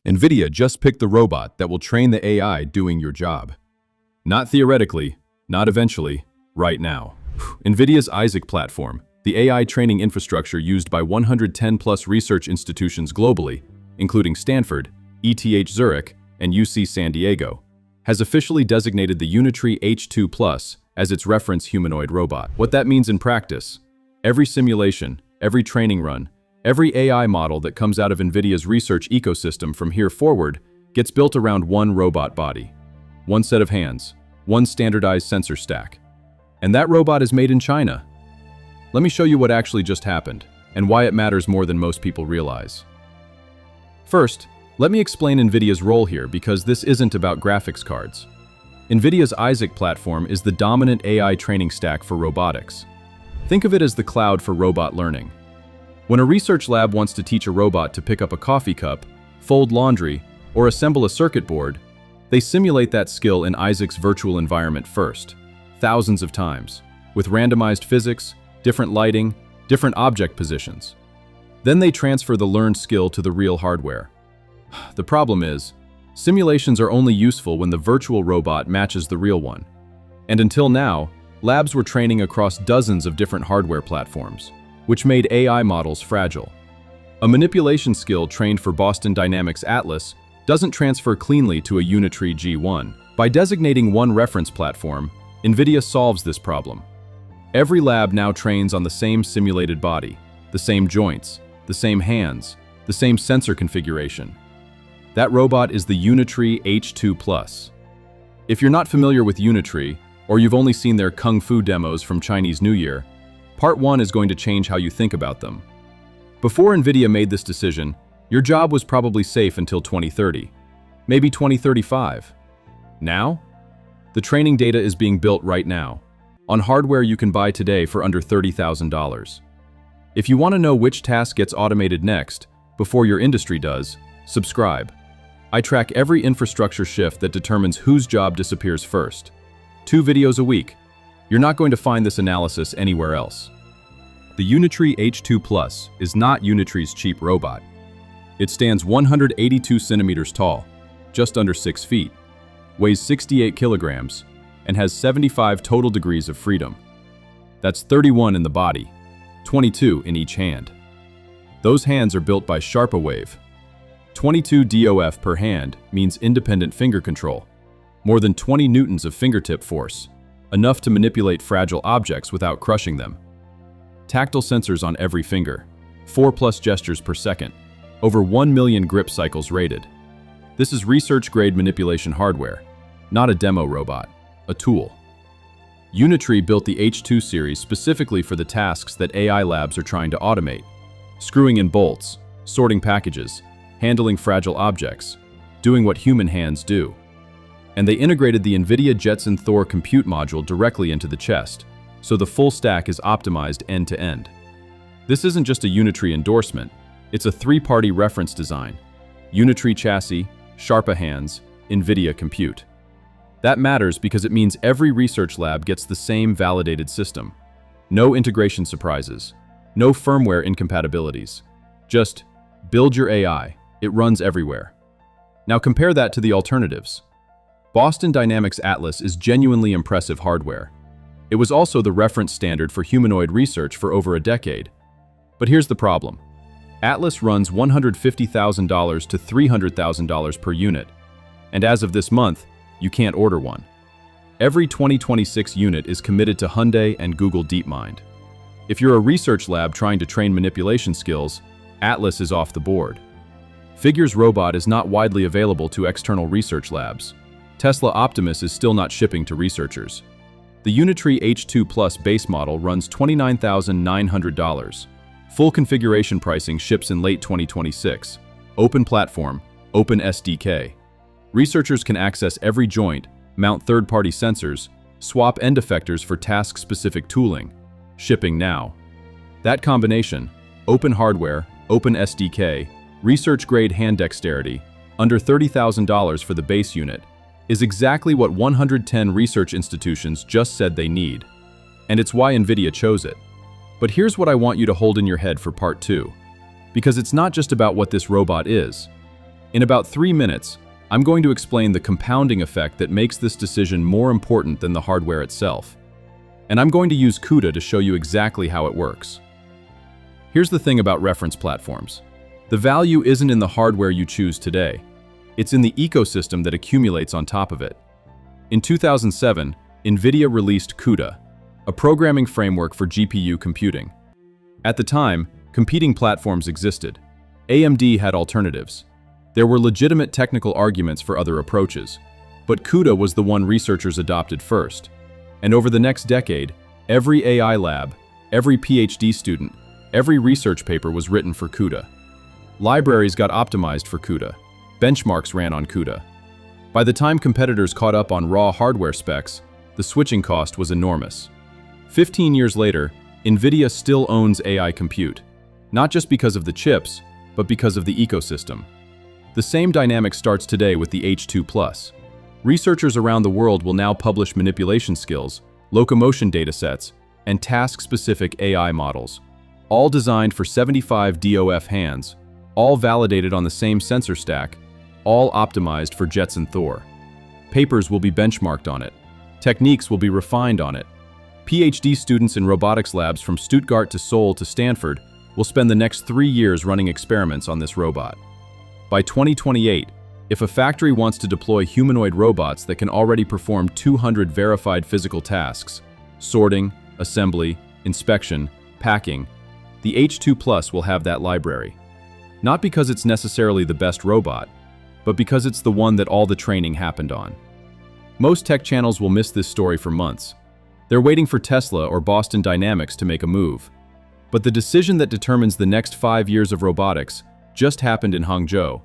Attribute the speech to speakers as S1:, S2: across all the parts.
S1: Nvidia just picked the robot that will train the AI doing your job. Not theoretically, not eventually, right now. Nvidia's Isaac platform, the AI training infrastructure used by 110+ research institutions globally, including Stanford, ETH Zurich, and UC San Diego, has officially designated the Unitree H2 Plus as its reference humanoid robot. What that means in practice: every simulation, every training run, every AI model that comes out of Nvidia's research ecosystem from here forward gets built around one robot body, one set of hands, one standardized sensor stack. And that robot is made in China. Let me show you what actually just happened and why it matters more than most people realize. First, let me explain Nvidia's role here, because this isn't about graphics cards. Nvidia's Isaac platform is the dominant AI training stack for robotics. Think of it as the cloud for robot learning. When a research lab wants to teach a robot to pick up a coffee cup, fold laundry, or assemble a circuit board, they simulate that skill in Isaac's virtual environment first, thousands of times, with randomized physics, different lighting, different object positions. Then they transfer the learned skill to the real hardware. The problem is, simulations are only useful when the virtual robot matches the real one. And until now, labs were training across dozens of different hardware platforms, which made AI models fragile. A manipulation skill trained for Boston Dynamics Atlas doesn't transfer cleanly to a Unitree G1. By designating one reference platform, Nvidia solves this problem. Every lab now trains on the same simulated body, the same joints, the same hands, the same sensor configuration. That robot is the Unitree H2 Plus. If you're not familiar with Unitree, or you've only seen their Kung Fu demos from Chinese New Year, Part 1 is going to change how you think about them. Before Nvidia made this decision, your job was probably safe until 2030, maybe 2035. Now? The training data is being built right now, on hardware you can buy today for under $30,000. If you want to know which task gets automated next, before your industry does, subscribe. I track every infrastructure shift that determines whose job disappears first. 2 videos a week. You're not going to find this analysis anywhere else. The Unitree H2 Plus is not Unitree's cheap robot. It stands 182 centimeters tall, just under 6 feet, weighs 68 kilograms, and has 75 total degrees of freedom. That's 31 in the body, 22 in each hand. Those hands are built by Sharpa Wave. 22 DOF per hand means independent finger control, more than 20 newtons of fingertip force, enough to manipulate fragile objects without crushing them. Tactile sensors on every finger, 4+ gestures per second, over 1 million grip cycles rated. This is research-grade manipulation hardware, not a demo robot, a tool. Unitree built the H2 series specifically for the tasks that AI labs are trying to automate: screwing in bolts, sorting packages, handling fragile objects, doing what human hands do. And they integrated the Nvidia Jetson Thor compute module directly into the chest, so the full stack is optimized end-to-end. This isn't just a Unitree endorsement, it's a 3-party reference design: Unitree chassis, Sharpa hands, Nvidia compute. That matters because it means every research lab gets the same validated system. No integration surprises, no firmware incompatibilities. Just build your AI, it runs everywhere. Now compare that to the alternatives. Boston Dynamics Atlas is genuinely impressive hardware. It was also the reference standard for humanoid research for over a decade. But here's the problem. Atlas runs $150,000 to $300,000 per unit, and as of this month, you can't order one. Every 2026 unit is committed to Hyundai and Google DeepMind. If you're a research lab trying to train manipulation skills, Atlas is off the board. Figure's robot is not widely available to external research labs. Tesla Optimus is still not shipping to researchers. The Unitree H2 Plus base model runs $29,900. Full configuration pricing ships in late 2026. Open platform, open SDK. Researchers can access every joint, mount third-party sensors, swap end effectors for task-specific tooling. Shipping now. That combination, open hardware, open SDK, research-grade hand dexterity, under $30,000 for the base unit, is exactly what 110 research institutions just said they need. And it's why Nvidia chose it. But here's what I want you to hold in your head for part 2. Because it's not just about what this robot is. In about 3 minutes, I'm going to explain the compounding effect that makes this decision more important than the hardware itself. And I'm going to use CUDA to show you exactly how it works. Here's the thing about reference platforms. The value isn't in the hardware you choose today. It's in the ecosystem that accumulates on top of it. In 2007, Nvidia released CUDA, a programming framework for GPU computing. At the time, competing platforms existed. AMD had alternatives. There were legitimate technical arguments for other approaches, but CUDA was the one researchers adopted first. And over the next decade, every AI lab, every PhD student, every research paper was written for CUDA. Libraries got optimized for CUDA. Benchmarks ran on CUDA. By the time competitors caught up on raw hardware specs, the switching cost was enormous. 15 years later, Nvidia still owns AI compute, not just because of the chips, but because of the ecosystem. The same dynamic starts today with the H2 Plus. Researchers around the world will now publish manipulation skills, locomotion datasets, and task-specific AI models, all designed for 75 DOF hands, all validated on the same sensor stack, all optimized for Jetson Thor. Papers will be benchmarked on it. Techniques will be refined on it. PhD students in robotics labs from Stuttgart to Seoul to Stanford will spend the next 3 years running experiments on this robot. By 2028, if a factory wants to deploy humanoid robots that can already perform 200 verified physical tasks, sorting, assembly, inspection, packing, the H2 Plus will have that library. Not because it's necessarily the best robot, but because it's the one that all the training happened on. Most tech channels will miss this story for months. They're waiting for Tesla or Boston Dynamics to make a move. But the decision that determines the next 5 years of robotics just happened in Hangzhou,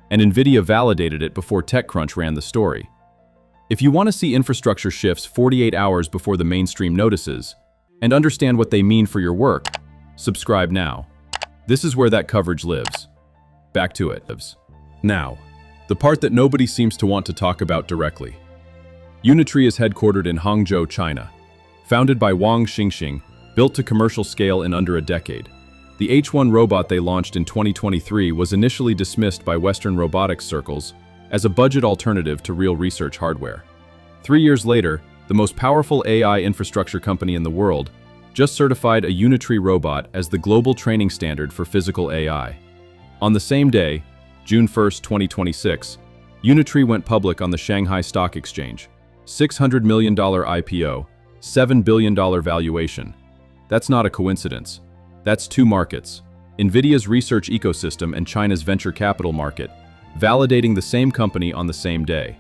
S1: and Nvidia validated it before TechCrunch ran the story. If you want to see infrastructure shifts 48 hours before the mainstream notices, and understand what they mean for your work, subscribe now. This is where that coverage lives. Back to it. Now, the part that nobody seems to want to talk about directly. Unitree is headquartered in Hangzhou, China. Founded by Wang Xingxing, built to commercial scale in under a decade. The H1 robot they launched in 2023 was initially dismissed by Western robotics circles as a budget alternative to real research hardware. 3 years later, the most powerful AI infrastructure company in the world just certified a Unitree robot as the global training standard for physical AI. On the same day, June 1, 2026, Unitree went public on the Shanghai Stock Exchange. $600 million IPO, $7 billion valuation. That's not a coincidence. That's two markets, Nvidia's research ecosystem and China's venture capital market, validating the same company on the same day.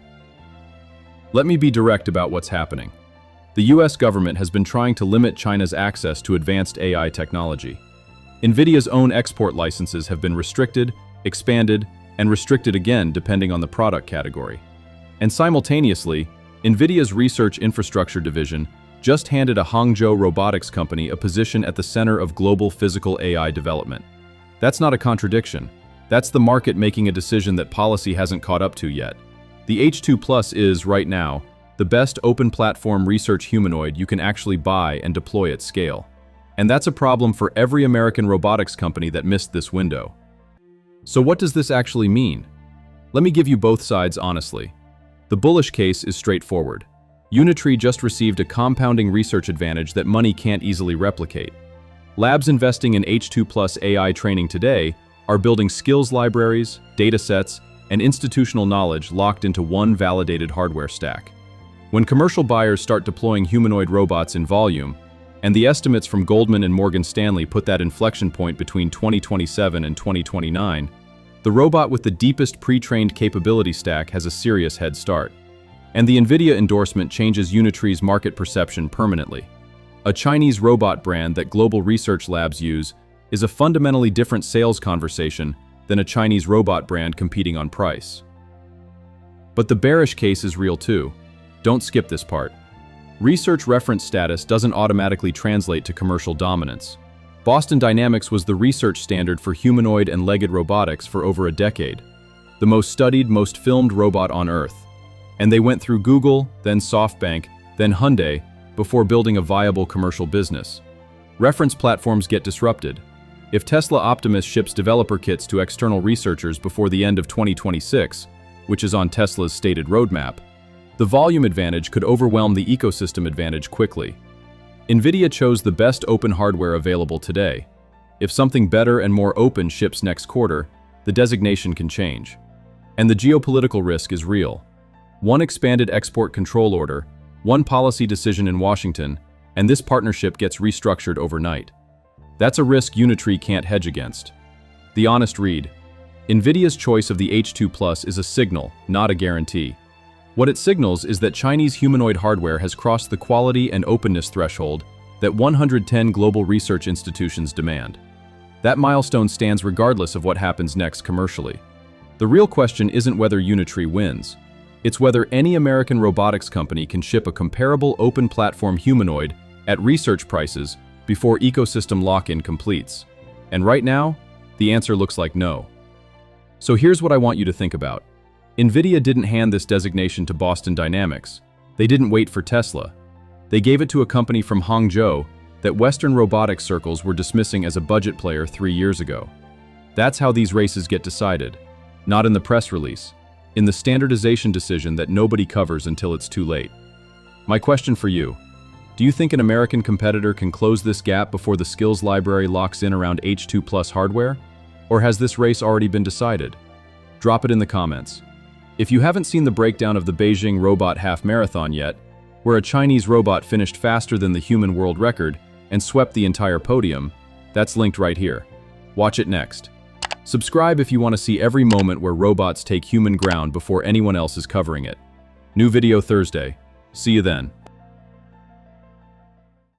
S1: Let me be direct about what's happening. The US government has been trying to limit China's access to advanced AI technology. Nvidia's own export licenses have been restricted, expanded, and restricted again depending on the product category. And simultaneously, Nvidia's research infrastructure division just handed a Hangzhou robotics company a position at the center of global physical AI development. That's not a contradiction. That's the market making a decision that policy hasn't caught up to yet. The H2 Plus is, right now, the best open platform research humanoid you can actually buy and deploy at scale. And that's a problem for every American robotics company that missed this window. So what does this actually mean? Let me give you both sides honestly. The bullish case is straightforward. Unitree just received a compounding research advantage that money can't easily replicate. Labs investing in H2 Plus AI training today are building skills libraries, datasets, and institutional knowledge locked into one validated hardware stack. When commercial buyers start deploying humanoid robots in volume, and the estimates from Goldman and Morgan Stanley put that inflection point between 2027 and 2029, the robot with the deepest pre-trained capability stack has a serious head start. And the Nvidia endorsement changes Unitree's market perception permanently. A Chinese robot brand that global research labs use is a fundamentally different sales conversation than a Chinese robot brand competing on price. But the bearish case is real too. Don't skip this part. Research reference status doesn't automatically translate to commercial dominance. Boston Dynamics was the research standard for humanoid and legged robotics for over a decade. The most studied, most filmed robot on Earth. And they went through Google, then SoftBank, then Hyundai, before building a viable commercial business. Reference platforms get disrupted. If Tesla Optimus ships developer kits to external researchers before the end of 2026, which is on Tesla's stated roadmap, the volume advantage could overwhelm the ecosystem advantage quickly. Nvidia chose the best open hardware available today. If something better and more open ships next quarter, the designation can change. And the geopolitical risk is real. One expanded export control order, one policy decision in Washington, and this partnership gets restructured overnight. That's a risk Unitree can't hedge against. The honest read: Nvidia's choice of the H2 Plus is a signal, not a guarantee. What it signals is that Chinese humanoid hardware has crossed the quality and openness threshold that 110 global research institutions demand. That milestone stands regardless of what happens next commercially. The real question isn't whether Unitree wins. It's whether any American robotics company can ship a comparable open platform humanoid at research prices before ecosystem lock-in completes. And right now, the answer looks like no. So here's what I want you to think about. Nvidia didn't hand this designation to Boston Dynamics. They didn't wait for Tesla. They gave it to a company from Hangzhou that Western robotics circles were dismissing as a budget player 3 years ago. That's how these races get decided. Not in the press release, in the standardization decision that nobody covers until it's too late. My question for you: do you think an American competitor can close this gap before the skills library locks in around H2 Plus hardware? Or has this race already been decided? Drop it in the comments. If you haven't seen the breakdown of the Beijing Robot Half Marathon yet, where a Chinese robot finished faster than the human world record and swept the entire podium, that's linked right here. Watch it next. Subscribe if you want to see every moment where robots take human ground before anyone else is covering it. New video Thursday. See you then.